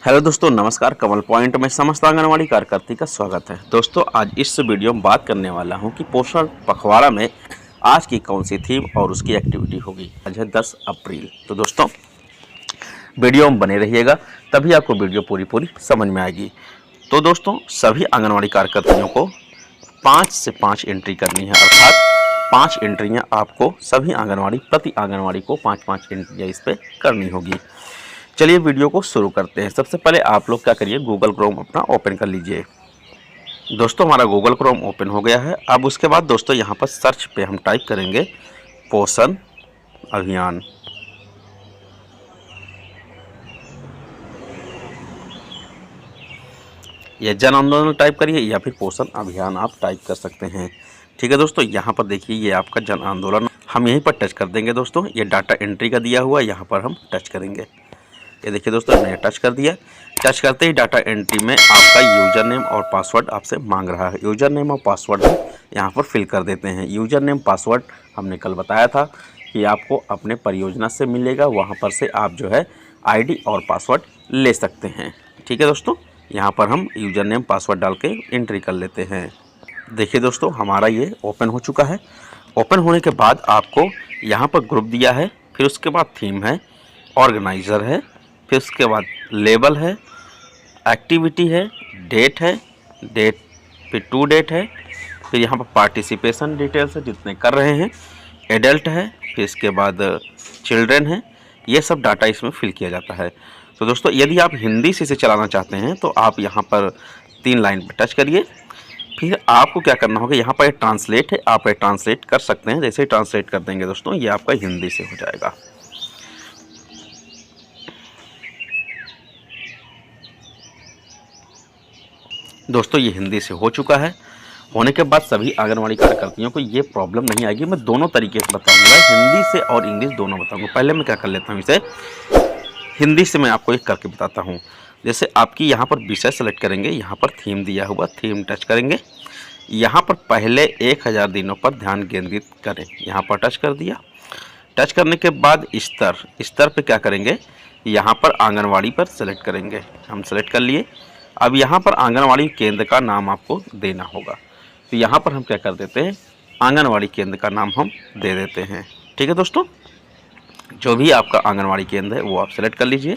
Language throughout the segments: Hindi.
हेलो दोस्तों, नमस्कार। कमल पॉइंट में समस्त आंगनवाड़ी कार्यकर्ती का स्वागत है। दोस्तों, आज इस वीडियो में बात करने वाला हूं कि पोषण पखवाड़ा में आज की कौन सी थीम और उसकी एक्टिविटी होगी। आज है 10 अप्रैल। तो दोस्तों, वीडियो में बने रहिएगा, तभी आपको वीडियो पूरी समझ में आएगी। तो दोस्तों, सभी आंगनवाड़ी कार्यकर्तियों को 5 से 5 एंट्री करनी है, अर्थात 5 एंट्रियाँ आपको सभी आंगनवाड़ी प्रति आंगनवाड़ी को 5-5 एंट्रियाँ इस पर करनी होगी। चलिए वीडियो को शुरू करते हैं। सबसे पहले आप लोग क्या करिए, गूगल क्रोम अपना ओपन कर लीजिए। दोस्तों, हमारा गूगल क्रोम ओपन हो गया है। अब उसके बाद दोस्तों यहाँ पर सर्च पे हम टाइप करेंगे पोषण अभियान। या जन आंदोलन टाइप करिए या फिर पोषण अभियान आप टाइप कर सकते हैं। ठीक है दोस्तों, यहाँ पर देखिए ये आपका जन आंदोलन, हम यहीं पर टच कर देंगे। दोस्तों, ये डाटा एंट्री का दिया हुआ, यहाँ पर हम टच करेंगे। ये देखिए दोस्तों, मैंने टच कर दिया। टच करते ही डाटा एंट्री में आपका यूज़र नेम और पासवर्ड आपसे मांग रहा है। यूज़र नेम और पासवर्ड हम यहाँ पर फिल कर देते हैं। यूज़र नेम पासवर्ड हमने कल बताया था कि आपको अपने परियोजना से मिलेगा, वहाँ पर से आप जो है आईडी और पासवर्ड ले सकते हैं। ठीक है दोस्तों, यहाँ पर हम यूज़र नेम पासवर्ड डाल के एंट्री कर लेते हैं। देखिए दोस्तों, हमारा ये ओपन हो चुका है। ओपन होने के बाद आपको यहाँ पर ग्रुप दिया है, फिर उसके बाद थीम है, ऑर्गेनाइज़र है, फिर उसके बाद लेबल है, एक्टिविटी है, डेट है, डेट फिर टू डेट है, फिर यहाँ पर पार्टिसिपेशन डिटेल्स है जितने कर रहे हैं, एडल्ट है, फिर इसके बाद चिल्ड्रन है। ये सब डाटा इसमें फिल किया जाता है। तो दोस्तों, यदि आप हिंदी से इसे चलाना चाहते हैं तो आप यहाँ पर 3 लाइन पर टच करिए। फिर आपको क्या करना होगा, यहाँ पर ट्रांसलेट है, आप ट्रांसलेट कर सकते हैं। जैसे ही ट्रांसलेट कर देंगे दोस्तों, ये आपका हिंदी से हो जाएगा। दोस्तों, ये हिंदी से हो चुका है। होने के बाद सभी आंगनवाड़ी कार्यकर्तियों को ये प्रॉब्लम नहीं आएगी। मैं दोनों तरीके से बताऊंगा, हिंदी से और इंग्लिश दोनों बताऊंगा। पहले मैं क्या कर लेता हूँ, इसे हिंदी से मैं आपको एक करके बताता हूँ। जैसे आपकी यहाँ पर विषय सेलेक्ट करेंगे, यहाँ पर थीम दिया हुआ, थीम टच करेंगे। यहाँ पर पहले 1000 दिनों पर ध्यान केंद्रित करें, यहाँ पर टच कर दिया। टच करने के बाद स्तर पे क्या करेंगे, यहाँ पर आंगनवाड़ी पर सेलेक्ट करेंगे। हम सेलेक्ट कर लिए। अब यहाँ पर आंगनवाड़ी केंद्र का नाम आपको देना होगा। तो यहाँ पर हम क्या कर देते हैं, आंगनवाड़ी केंद्र का नाम हम दे देते हैं। ठीक है दोस्तों, जो भी आपका आंगनवाड़ी केंद्र है वो आप सेलेक्ट कर लीजिए।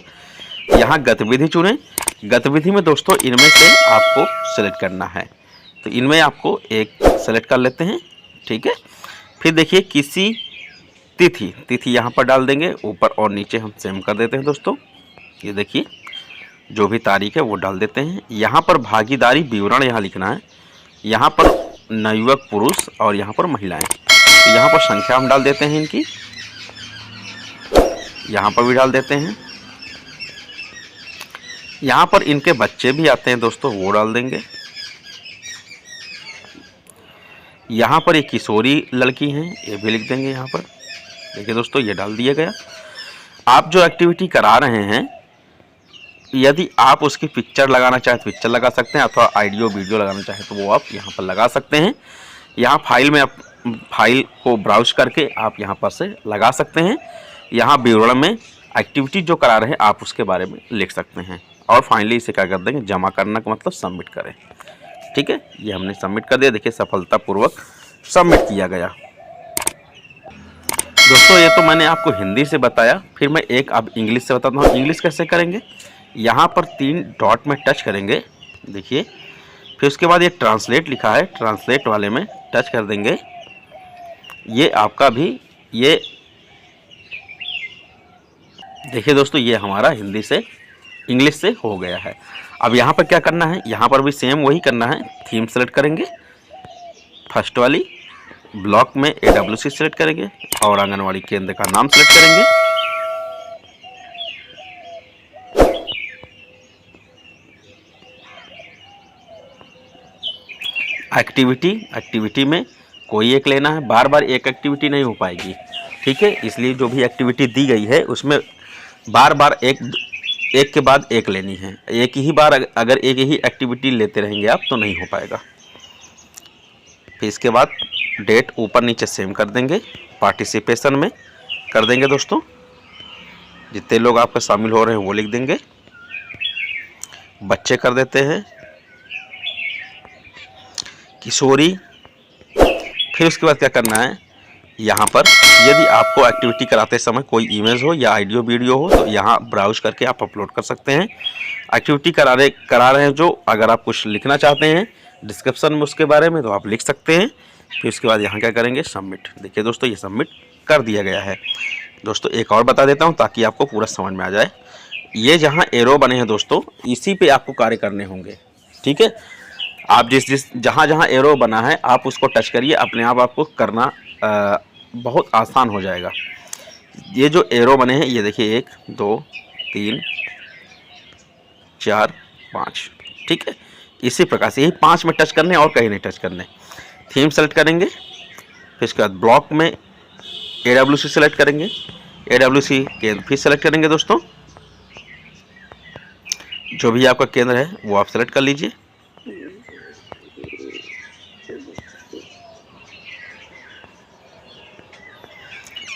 यहाँ गतिविधि चुनें। गतिविधि में दोस्तों इनमें से आपको सेलेक्ट करना है, तो इनमें आपको एक सेलेक्ट कर लेते हैं। ठीक है, फिर देखिए किसी तिथि यहाँ पर डाल देंगे। ऊपर और नीचे हम सेम कर देते हैं। दोस्तों, ये देखिए जो भी तारीख है वो डाल देते हैं। यहाँ पर भागीदारी विवरण यहाँ लिखना है। यहाँ पर नवयुवक पुरुष और यहाँ पर महिलाएं, तो यहाँ पर संख्या हम डाल देते हैं इनकी, यहाँ पर भी डाल देते हैं। यहाँ पर इनके बच्चे भी आते हैं दोस्तों, वो डाल देंगे। यहाँ पर एक किशोरी लड़की हैं, ये भी लिख देंगे यहाँ पर। देखिए दोस्तों, ये डाल दिया गया। आप जो एक्टिविटी करा रहे हैं, यदि आप उसकी पिक्चर लगाना चाहें तो पिक्चर लगा सकते हैं, अथवा ऑडियो वीडियो लगाना चाहें तो वो आप यहाँ पर लगा सकते हैं। यहाँ फाइल में आप फाइल को ब्राउज करके आप यहाँ पर से लगा सकते हैं। यहाँ विवरण में एक्टिविटी जो करा रहे हैं आप उसके बारे में लिख सकते हैं। और फाइनली इसे क्या कर देंगे, जमा करना का मतलब सबमिट करें। ठीक है, ये हमने सबमिट कर दिया। देखिए सफलतापूर्वक सबमिट किया गया। दोस्तों, ये तो मैंने आपको हिंदी से बताया, फिर मैं एक अब इंग्लिश से बताता हूँ। इंग्लिश कैसे करेंगे, यहाँ पर 3 डॉट में टच करेंगे। देखिए, फिर उसके बाद ये ट्रांसलेट लिखा है, ट्रांसलेट वाले में टच कर देंगे। ये आपका भी ये देखिए दोस्तों, ये हमारा हिंदी से इंग्लिश से हो गया है। अब यहाँ पर क्या करना है, यहाँ पर भी सेम वही करना है। थीम सेलेक्ट करेंगे, फर्स्ट वाली ब्लॉक में AWC सेलेक्ट करेंगे और आंगनवाड़ी केंद्र का नाम सेलेक्ट करेंगे। एक्टिविटी में कोई एक लेना है, बार बार एक एक्टिविटी नहीं हो पाएगी। ठीक है, इसलिए जो भी एक्टिविटी दी गई है उसमें बार बार एक के बाद एक लेनी है। एक ही बार अगर एक ही एक्टिविटी लेते रहेंगे आप तो नहीं हो पाएगा। फिर इसके बाद डेट ऊपर नीचे सेम कर देंगे, पार्टिसिपेशन में कर देंगे दोस्तों, जितने लोग आपके शामिल हो रहे हैं वो लिख देंगे। बच्चे कर देते हैं, किशोरी। फिर उसके बाद क्या करना है, यहाँ पर यदि आपको एक्टिविटी कराते समय कोई इमेज हो या ऑडियो वीडियो हो तो यहाँ ब्राउज करके आप अपलोड कर सकते हैं। एक्टिविटी करा रहे हैं जो, अगर आप कुछ लिखना चाहते हैं डिस्क्रिप्शन में उसके बारे में तो आप लिख सकते हैं। फिर उसके बाद यहाँ क्या करेंगे, सबमिट। देखिए दोस्तों ये सबमिट कर दिया गया है। दोस्तों एक और बता देता हूँ ताकि आपको पूरा समझ में आ जाए। ये जहाँ एरो बने हैं दोस्तों, इसी पे आपको कार्य करने होंगे। ठीक है, आप जहाँ एरो बना है आप उसको टच करिए, अपने आप आपको करना बहुत आसान हो जाएगा। ये जो एरो बने हैं ये देखिए 1 2 3 4 5, ठीक है। इसी प्रकार से यही 5 में टच करने और कहीं नहीं टच करने। थीम सेलेक्ट करेंगे, फिर इसके बाद ब्लॉक में AWC सेलेक्ट करेंगे, AWC केंद्र फिर सेलेक्ट करेंगे। दोस्तों जो भी आपका केंद्र है वो आप सेलेक्ट कर लीजिए।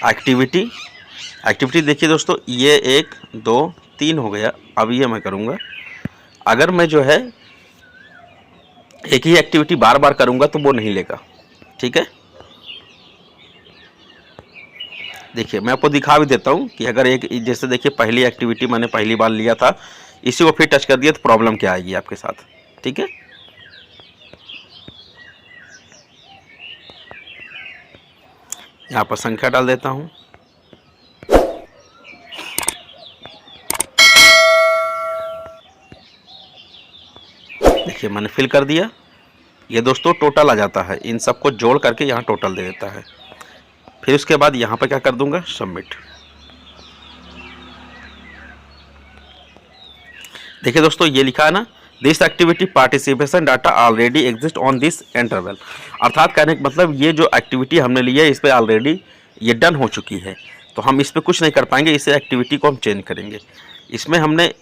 एक्टिविटी देखिए दोस्तों, ये 1 2 3 हो गया। अब ये मैं करूँगा, अगर मैं जो है एक ही एक्टिविटी बार बार करूँगा तो वो नहीं लेगा। ठीक है, देखिए मैं आपको दिखा भी देता हूँ कि अगर एक, जैसे देखिए पहली एक्टिविटी मैंने पहली बार लिया था, इसी को फिर टच कर दिया तो प्रॉब्लम क्या आएगी आपके साथ। ठीक है, यहाँ पर संख्या डाल देता हूँ। देखिए मैंने फिल कर दिया। ये दोस्तों टोटल आ जाता है, इन सबको जोड़ करके यहाँ टोटल दे देता है। फिर उसके बाद यहाँ पर क्या कर दूंगा, सबमिट। देखिए दोस्तों ये लिखा है ना, this activity participation data already exist on this interval. अर्थात कहने का मतलब ये जो एक्टिविटी हमने ली है इस पर ऑलरेडी ये डन हो चुकी है, तो हम इस पर कुछ नहीं कर पाएंगे। इसे एक्टिविटी को हम चेंज करेंगे। इसमें हमने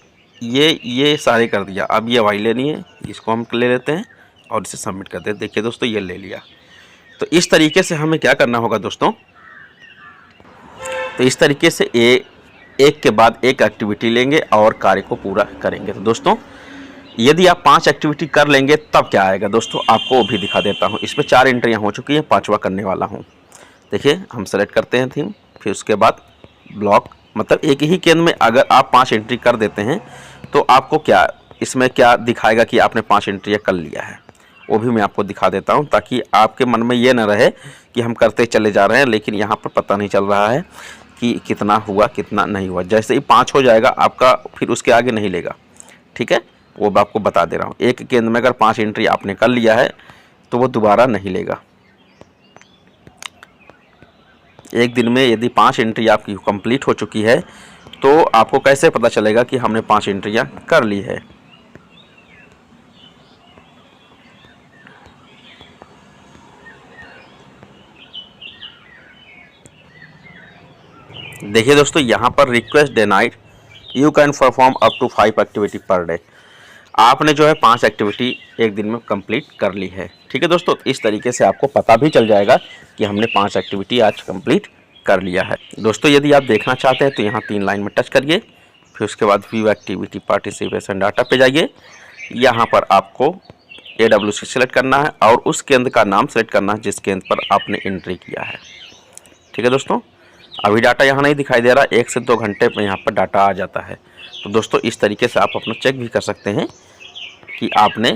ये सारे कर दिया। अब ये वाई लेनी है, इसको हम ले लेते हैं और इसे सबमिट करते हैं। देखिए दोस्तों ये ले लिया। तो इस तरीके से हमें क्या करना होगा दोस्तों, तो इस तरीके से एक के बाद एक एक्टिविटी लेंगे और कार्य को पूरा करेंगे। तो दोस्तों यदि आप 5 एक्टिविटी कर लेंगे तब क्या आएगा दोस्तों, आपको वो भी दिखा देता हूँ। इसमें 4 एंट्रियाँ हो चुकी हैं, 5वां करने वाला हूँ। देखिए हम सेलेक्ट करते हैं थीम, फिर उसके बाद ब्लॉक, मतलब एक ही केंद्र में अगर आप 5 एंट्री कर देते हैं तो आपको क्या इसमें क्या दिखाएगा कि आपने 5 एंट्रियाँ कर लिया है, वो भी मैं आपको दिखा देता हूँ ताकि आपके मन में ये ना रहे कि हम करते चले जा रहे हैं लेकिन यहाँ पर पता नहीं चल रहा है कि कितना हुआ कितना नहीं हुआ। जैसे ही 5 हो जाएगा आपका फिर उसके आगे नहीं लेगा। ठीक है, वो मैं आपको बता दे रहा हूँ। एक केंद्र में अगर 5 एंट्री आपने कर लिया है तो वो दोबारा नहीं लेगा। एक दिन में यदि 5 एंट्री आपकी कंप्लीट हो चुकी है तो आपको कैसे पता चलेगा कि हमने 5 एंट्रियाँ कर ली है। देखिए दोस्तों यहाँ पर request denied, you can perform up to 5 activity per day. आपने जो है 5 एक्टिविटी एक दिन में कंप्लीट कर ली है। ठीक है दोस्तों, इस तरीके से आपको पता भी चल जाएगा कि हमने 5 एक्टिविटी आज कंप्लीट कर लिया है। दोस्तों यदि आप देखना चाहते हैं तो यहाँ 3 लाइन में टच करिए, फिर उसके बाद व्यू एक्टिविटी पार्टिसिपेशन डाटा पे जाइए। यहाँ पर आपको AWC सेलेक्ट करना है और उस केंद्र का नाम सेलेक्ट करना है जिस केंद्र पर आपने एंट्री किया है। ठीक है दोस्तों, अभी डाटा यहाँ नहीं दिखाई दे रहा, 1 से 2 घंटे में यहाँ पर डाटा आ जाता है। तो दोस्तों इस तरीके से आप अपना चेक भी कर सकते हैं कि आपने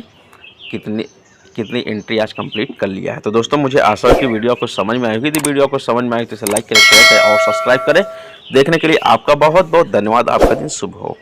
कितनी एंट्री आज कंप्लीट कर लिया है। तो दोस्तों मुझे आशा है कि वीडियो को समझ में आई होगी। यदि वीडियो को समझ में आई तो इसे लाइक करें, शेयर करें और सब्सक्राइब करें। देखने के लिए आपका बहुत बहुत धन्यवाद। आपका दिन शुभ हो।